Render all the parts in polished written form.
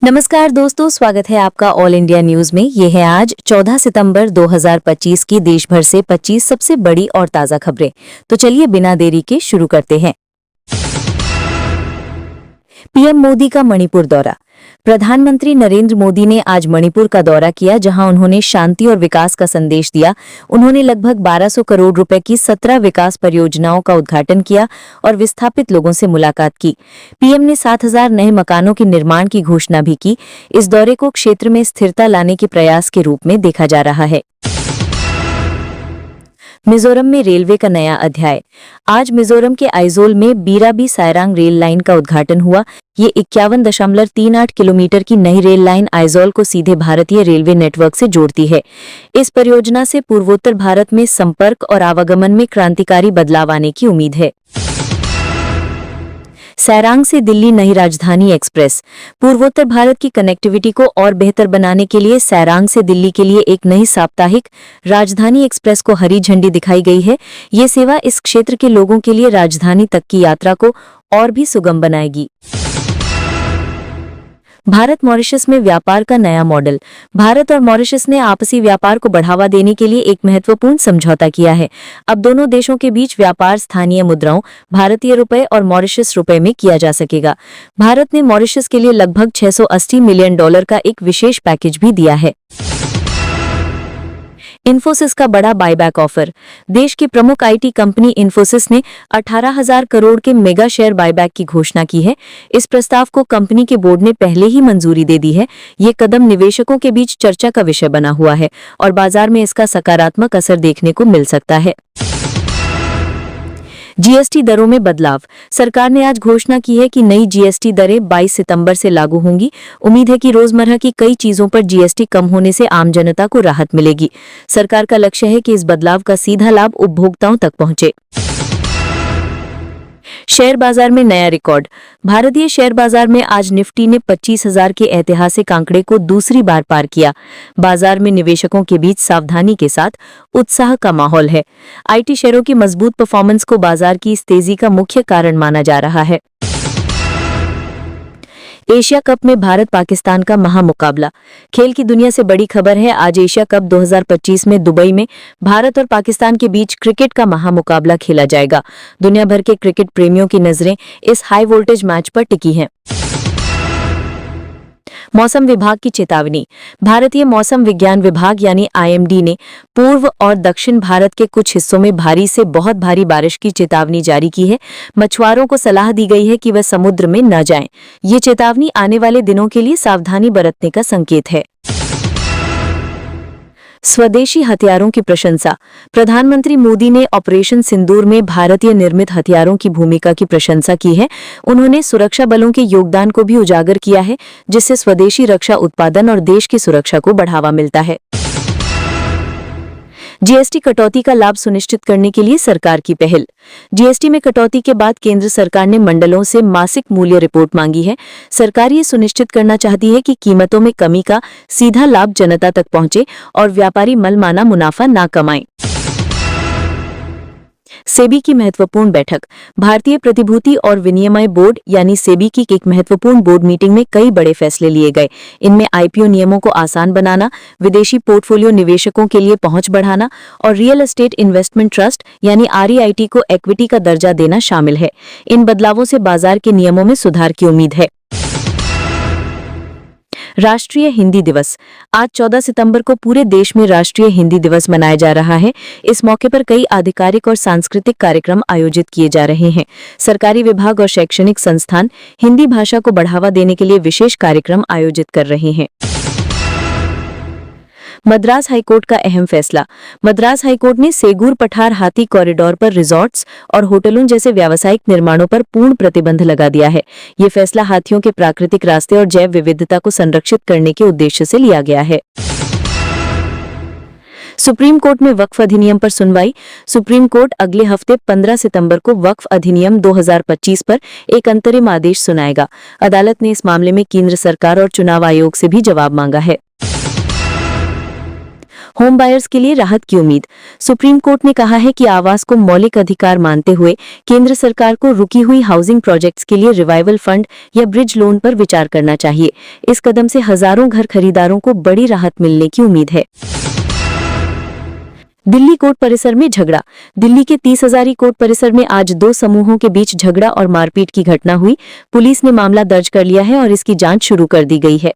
नमस्कार दोस्तों, स्वागत है आपका ऑल इंडिया न्यूज में। ये है आज 14 सितंबर 2025 की देश भर से 25 सबसे बड़ी और ताज़ा खबरें। तो चलिए बिना देरी के शुरू करते हैं। पीएम मोदी का मणिपुर दौरा। प्रधानमंत्री नरेंद्र मोदी ने आज मणिपुर का दौरा किया, जहां उन्होंने शांति और विकास का संदेश दिया। उन्होंने लगभग 1200 करोड़ रुपए की 17 विकास परियोजनाओं का उद्घाटन किया और विस्थापित लोगों से मुलाकात की। पीएम ने 7000 नए मकानों के निर्माण की घोषणा भी की। इस दौरे को क्षेत्र में स्थिरता लाने के प्रयास के रूप में देखा जा रहा है। मिजोरम में रेलवे का नया अध्याय। आज मिजोरम के आइजोल में बीराबी सायरांग रेल लाइन का उद्घाटन हुआ। ये 51.38 किलोमीटर की नई रेल लाइन आइजोल को सीधे भारतीय रेलवे नेटवर्क से जोड़ती है। इस परियोजना से पूर्वोत्तर भारत में संपर्क और आवागमन में क्रांतिकारी बदलाव आने की उम्मीद है। सैरांग से दिल्ली नई राजधानी एक्सप्रेस। पूर्वोत्तर भारत की कनेक्टिविटी को और बेहतर बनाने के लिए सैरांग से दिल्ली के लिए एक नई साप्ताहिक राजधानी एक्सप्रेस को हरी झंडी दिखाई गई है। ये सेवा इस क्षेत्र के लोगों के लिए राजधानी तक की यात्रा को और भी सुगम बनाएगी। भारत मॉरिशस में व्यापार का नया मॉडल। भारत और मॉरिशस ने आपसी व्यापार को बढ़ावा देने के लिए एक महत्वपूर्ण समझौता किया है। अब दोनों देशों के बीच व्यापार स्थानीय मुद्राओं, भारतीय रुपए और मॉरिशस रुपए में किया जा सकेगा। भारत ने मॉरिशस के लिए लगभग $680 मिलियन का एक विशेष पैकेज भी दिया है। इन्फोसिस का बड़ा बायबैक ऑफर। देश की प्रमुख आईटी कंपनी इन्फोसिस ने 18,000 करोड़ के मेगा शेयर बायबैक की घोषणा की है। इस प्रस्ताव को कंपनी के बोर्ड ने पहले ही मंजूरी दे दी है। ये कदम निवेशकों के बीच चर्चा का विषय बना हुआ है और बाजार में इसका सकारात्मक असर देखने को मिल सकता है। जीएसटी दरों में बदलाव। सरकार ने आज घोषणा की है कि नई जीएसटी दरें 22 सितंबर से लागू होंगी। उम्मीद है कि रोजमर्रा की कई चीजों पर जीएसटी कम होने से आम जनता को राहत मिलेगी। सरकार का लक्ष्य है कि इस बदलाव का सीधा लाभ उपभोक्ताओं तक पहुंचे। शेयर बाजार में नया रिकॉर्ड। भारतीय शेयर बाजार में आज निफ्टी ने 25,000 के ऐतिहासिक आंकड़े को दूसरी बार पार किया। बाजार में निवेशकों के बीच सावधानी के साथ उत्साह का माहौल है। आईटी शेयरों की मजबूत परफॉर्मेंस को बाजार की इस तेजी का मुख्य कारण माना जा रहा है। एशिया कप में भारत पाकिस्तान का महामुकाबला। खेल की दुनिया से बड़ी खबर है। आज एशिया कप 2025 में दुबई में भारत और पाकिस्तान के बीच क्रिकेट का महामुकाबला खेला जाएगा। दुनिया भर के क्रिकेट प्रेमियों की नजरें इस हाई वोल्टेज मैच पर टिकी हैं। मौसम विभाग की चेतावनी। भारतीय मौसम विज्ञान विभाग यानी आईएमडी ने पूर्व और दक्षिण भारत के कुछ हिस्सों में भारी से बहुत भारी बारिश की चेतावनी जारी की है। मछुआरों को सलाह दी गई है कि वह समुद्र में न जाएं। ये चेतावनी आने वाले दिनों के लिए सावधानी बरतने का संकेत है। स्वदेशी हथियारों की प्रशंसा। प्रधानमंत्री मोदी ने ऑपरेशन सिंदूर में भारतीय निर्मित हथियारों की भूमिका की प्रशंसा की है। उन्होंने सुरक्षा बलों के योगदान को भी उजागर किया है, जिससे स्वदेशी रक्षा उत्पादन और देश की सुरक्षा को बढ़ावा मिलता है। जीएसटी कटौती का लाभ सुनिश्चित करने के लिए सरकार की पहल। जीएसटी में कटौती के बाद केंद्र सरकार ने मंडलों से मासिक मूल्य रिपोर्ट मांगी है। सरकार ये सुनिश्चित करना चाहती है कि कीमतों में कमी का सीधा लाभ जनता तक पहुंचे और व्यापारी मनमाना मुनाफा ना कमाएं। सेबी की महत्वपूर्ण बैठक। भारतीय प्रतिभूति और विनिमय बोर्ड यानी सेबी की एक महत्वपूर्ण बोर्ड मीटिंग में कई बड़े फैसले लिए गए। इनमें आईपीओ नियमों को आसान बनाना, विदेशी पोर्टफोलियो निवेशकों के लिए पहुंच बढ़ाना और रियल एस्टेट इन्वेस्टमेंट ट्रस्ट यानी आरईआईटी को इक्विटी का दर्जा देना शामिल है। इन बदलावों से बाजार के नियमों में सुधार की उम्मीद है। राष्ट्रीय हिंदी दिवस। आज 14 सितंबर को पूरे देश में राष्ट्रीय हिंदी दिवस मनाया जा रहा है। इस मौके पर कई आधिकारिक और सांस्कृतिक कार्यक्रम आयोजित किए जा रहे हैं। सरकारी विभाग और शैक्षणिक संस्थान हिंदी भाषा को बढ़ावा देने के लिए विशेष कार्यक्रम आयोजित कर रहे हैं। मद्रास हाईकोर्ट का अहम फैसला। मद्रास हाईकोर्ट ने सेगूर पठार हाथी कॉरिडोर पर रिजॉर्ट्स और होटलों जैसे व्यावसायिक निर्माणों पर पूर्ण प्रतिबंध लगा दिया है। ये फैसला हाथियों के प्राकृतिक रास्ते और जैव विविधता को संरक्षित करने के उद्देश्य से लिया गया है। सुप्रीम कोर्ट में वक्फ अधिनियम पर सुनवाई। सुप्रीम कोर्ट अगले हफ्ते 15 सितंबर को वक्फ अधिनियम 2025 पर एक अंतरिम आदेश सुनाएगा। अदालत ने इस मामले में केंद्र सरकार और चुनाव आयोग से भी जवाब मांगा है। होम बायर्स के लिए राहत की उम्मीद। सुप्रीम कोर्ट ने कहा है कि आवास को मौलिक अधिकार मानते हुए केंद्र सरकार को रुकी हुई हाउसिंग प्रोजेक्ट्स के लिए रिवाइवल फंड या ब्रिज लोन पर विचार करना चाहिए। इस कदम से हजारों घर खरीदारों को बड़ी राहत मिलने की उम्मीद है। दिल्ली कोर्ट परिसर में झगड़ा। दिल्ली के 30 हजारी कोर्ट परिसर में आज दो समूहों के बीच झगड़ा और मारपीट की घटना हुई। पुलिस ने मामला दर्ज कर लिया है और इसकी जांच शुरू कर दी गई है।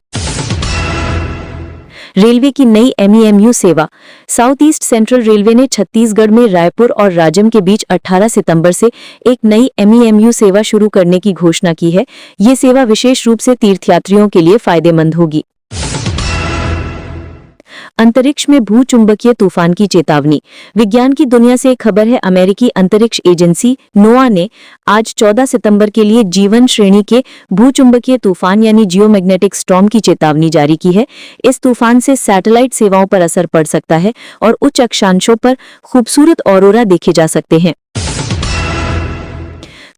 रेलवे की नई MEMU सेवा। साउथ ईस्ट सेंट्रल रेलवे ने छत्तीसगढ़ में रायपुर और राजम के बीच 18 सितंबर से एक नई MEMU सेवा शुरू करने की घोषणा की है। ये सेवा विशेष रूप से तीर्थयात्रियों के लिए फायदेमंद होगी। अंतरिक्ष में भूचुंबकीय तूफान की चेतावनी। विज्ञान की दुनिया से एक खबर है। अमेरिकी अंतरिक्ष एजेंसी नोआ ने आज 14 सितंबर के लिए जीवन श्रेणी के भूचुंबकीय तूफान यानी जियोमैग्नेटिक स्टॉर्म की चेतावनी जारी की है। इस तूफान से सैटेलाइट सेवाओं पर असर पड़ सकता है और उच्च अक्षांशों पर खूबसूरत ऑरोरा देखे जा सकते हैं।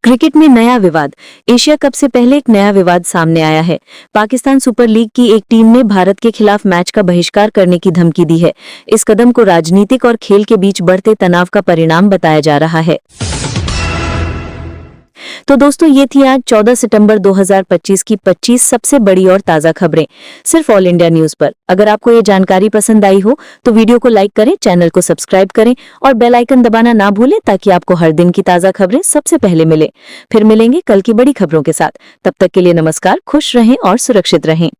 क्रिकेट में नया विवाद। एशिया कप से पहले एक नया विवाद सामने आया है। पाकिस्तान सुपर लीग की एक टीम ने भारत के खिलाफ मैच का बहिष्कार करने की धमकी दी है। इस कदम को राजनीतिक और खेल के बीच बढ़ते तनाव का परिणाम बताया जा रहा है। तो दोस्तों, ये थी आज 14 सितंबर 2025 की 25 सबसे बड़ी और ताजा खबरें सिर्फ ऑल इंडिया न्यूज पर। अगर आपको ये जानकारी पसंद आई हो तो वीडियो को लाइक करें, चैनल को सब्सक्राइब करें और बेल आइकन दबाना ना भूलें ताकि आपको हर दिन की ताजा खबरें सबसे पहले मिले। फिर मिलेंगे कल की बड़ी खबरों के साथ। तब तक के लिए नमस्कार, खुश रहें और सुरक्षित रहें।